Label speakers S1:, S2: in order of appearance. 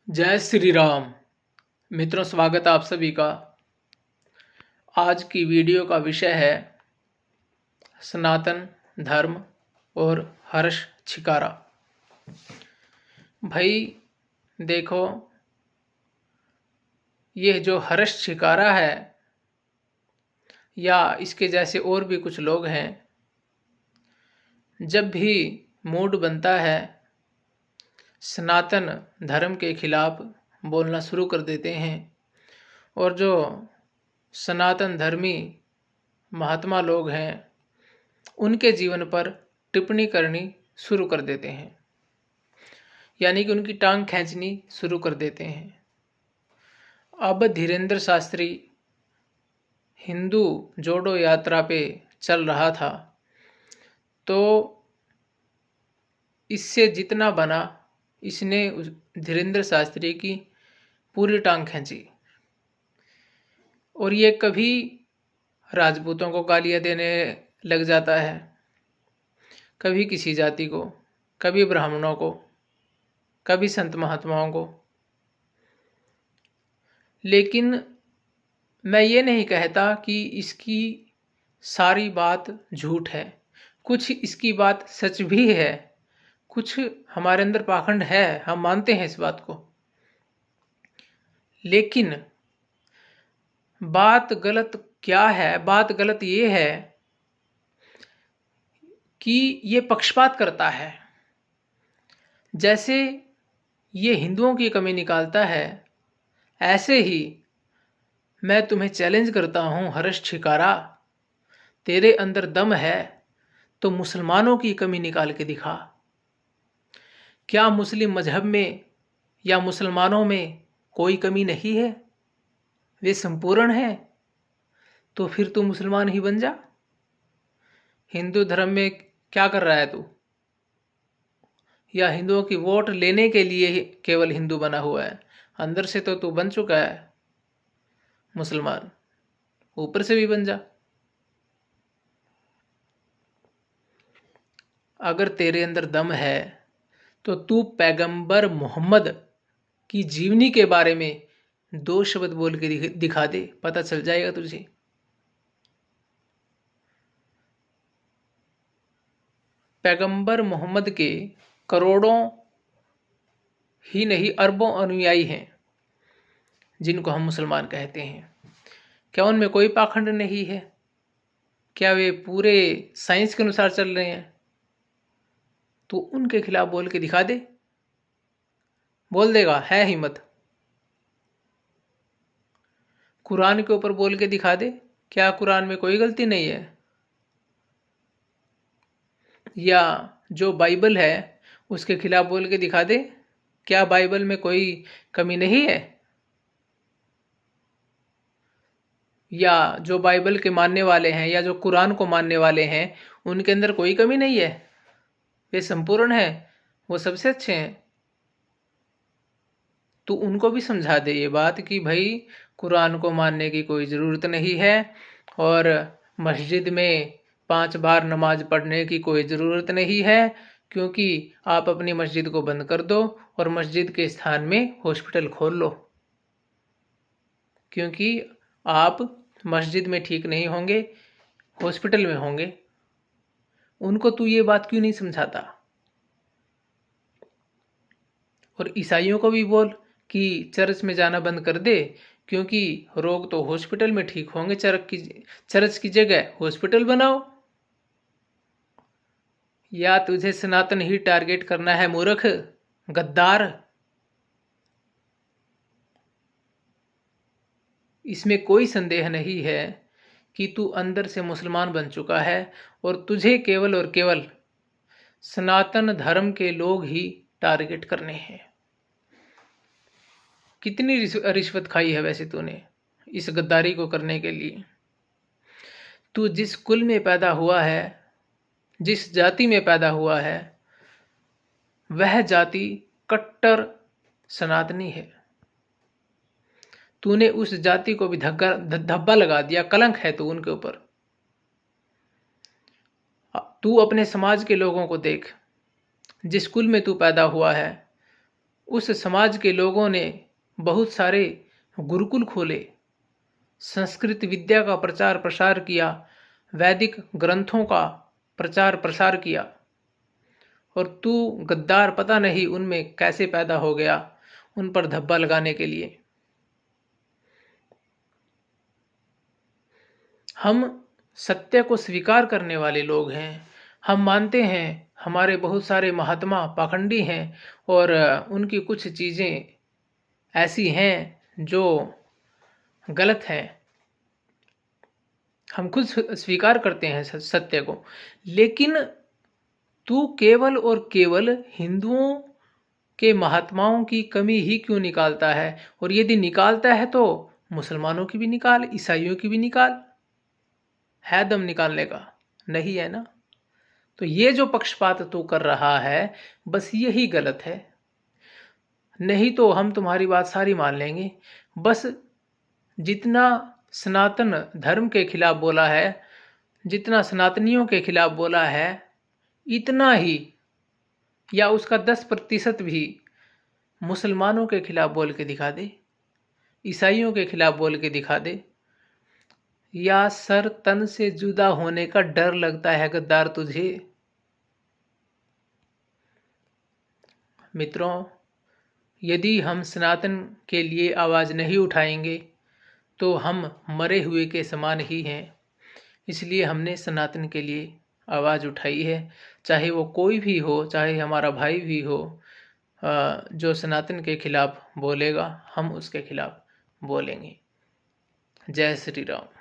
S1: जय श्री राम। मित्रों, स्वागत है आप सभी का। आज की वीडियो का विषय है सनातन धर्म और हर्ष छिकारा। भाई देखो, ये जो हर्ष छिकारा है या इसके जैसे और भी कुछ लोग हैं, जब भी मूड बनता है सनातन धर्म के खिलाफ बोलना शुरू कर देते हैं और जो सनातन धर्मी महात्मा लोग हैं उनके जीवन पर टिप्पणी करनी शुरू कर देते हैं, यानी कि उनकी टांग खींचनी शुरू कर देते हैं। अब धीरेंद्र शास्त्री हिंदू जोड़ो यात्रा पे चल रहा था, तो इससे जितना बना इसने धीरेंद्र शास्त्री की पूरी टांग खींची। और ये कभी राजपूतों को गालियां देने लग जाता है, कभी किसी जाति को, कभी ब्राह्मणों को, कभी संत महात्माओं को। लेकिन मैं ये नहीं कहता कि इसकी सारी बात झूठ है, कुछ इसकी बात सच भी है, कुछ हमारे अंदर पाखंड है, हम मानते हैं इस बात को। लेकिन बात गलत क्या है? बात गलत ये है कि ये पक्षपात करता है। जैसे ये हिंदुओं की कमी निकालता है, ऐसे ही मैं तुम्हें चैलेंज करता हूं, हर्ष छिकारा, तेरे अंदर दम है तो मुसलमानों की कमी निकाल के दिखा। क्या मुस्लिम मजहब में या मुसलमानों में कोई कमी नहीं है? वे संपूर्ण है। तो फिर तू मुसलमान ही बन जा। हिंदू धर्म में क्या कर रहा है तू? या हिंदुओं की वोट लेने के लिए ही केवल हिंदू बना हुआ है? अंदर से तो तू बन चुका है मुसलमान, ऊपर से भी बन जा। अगर तेरे अंदर दम है तो तू पैगंबर मोहम्मद की जीवनी के बारे में 2 शब्द बोल के दिखा दे, पता चल जाएगा तुझे। पैगंबर मोहम्मद के करोड़ों ही नहीं अरबों अनुयायी हैं जिनको हम मुसलमान कहते हैं। क्या उनमें कोई पाखंड नहीं है? क्या वे पूरे साइंस के अनुसार चल रहे हैं? तो उनके खिलाफ बोल के दिखा दे। बोल देगा? है हिम्मत? कुरान के ऊपर बोल के दिखा दे। क्या कुरान में कोई गलती नहीं है? या जो बाइबल है उसके खिलाफ बोल के दिखा दे। क्या बाइबल में कोई कमी नहीं है? या जो बाइबल के मानने वाले हैं या जो कुरान को मानने वाले हैं उनके अंदर कोई कमी नहीं है? वे संपूर्ण है, वो सबसे अच्छे हैं। तो उनको भी समझा दे ये बात कि भाई कुरान को मानने की कोई ज़रूरत नहीं है और मस्जिद में 5 बार नमाज पढ़ने की कोई ज़रूरत नहीं है, क्योंकि आप अपनी मस्जिद को बंद कर दो और मस्जिद के स्थान में हॉस्पिटल खोल लो, क्योंकि आप मस्जिद में ठीक नहीं होंगे, हॉस्पिटल में होंगे। उनको तू ये बात क्यों नहीं समझाता? और ईसाइयों को भी बोल कि चर्च में जाना बंद कर दे, क्योंकि रोग तो हॉस्पिटल में ठीक होंगे, चर्च की जगह हॉस्पिटल बनाओ। या तुझे सनातन ही टारगेट करना है मूर्ख, गद्दार? इसमें कोई संदेह नहीं है कि तू अंदर से मुसलमान बन चुका है और तुझे केवल और केवल सनातन धर्म के लोग ही टारगेट करने हैं। कितनी रिश्वत खाई है वैसे तूने इस गद्दारी को करने के लिए? तू जिस कुल में पैदा हुआ है, जिस जाति में पैदा हुआ है, वह जाति कट्टर सनातनी है। तूने उस जाति को भी धब्बा लगा दिया, कलंक है तू उनके ऊपर। तू अपने समाज के लोगों को देख, जिस कुल में तू पैदा हुआ है उस समाज के लोगों ने बहुत सारे गुरुकुल खोले, संस्कृत विद्या का प्रचार प्रसार किया, वैदिक ग्रंथों का प्रचार प्रसार किया। और तू गद्दार पता नहीं उनमें कैसे पैदा हो गया, उन पर धब्बा लगाने के लिए। हम सत्य को स्वीकार करने वाले लोग हैं। हम मानते हैं हमारे बहुत सारे महात्मा पाखंडी हैं और उनकी कुछ चीज़ें ऐसी हैं जो गलत हैं। हम खुद स्वीकार करते हैं सत्य को, लेकिन तू केवल और केवल हिंदुओं के महात्माओं की कमी ही क्यों निकालता है? और यदि निकालता है तो मुसलमानों की भी निकाल, ईसाइयों की भी निकाल। है दम निकालने का? नहीं है ना? तो ये जो पक्षपात तू कर रहा है, बस यही गलत है। नहीं तो हम तुम्हारी बात सारी मान लेंगे। बस जितना सनातन धर्म के खिलाफ बोला है, जितना सनातनियों के खिलाफ बोला है, इतना ही या उसका 10% भी मुसलमानों के खिलाफ बोल के दिखा दे, ईसाइयों के खिलाफ बोल के दिखा दे। या सर तन से जुदा होने का डर लगता है गद्दार तुझे? मित्रों, यदि हम सनातन के लिए आवाज़ नहीं उठाएंगे तो हम मरे हुए के समान ही हैं। इसलिए हमने सनातन के लिए आवाज़ उठाई है, चाहे वो कोई भी हो, चाहे हमारा भाई भी हो। जो सनातन के खिलाफ बोलेगा हम उसके खिलाफ बोलेंगे। जय श्री राम।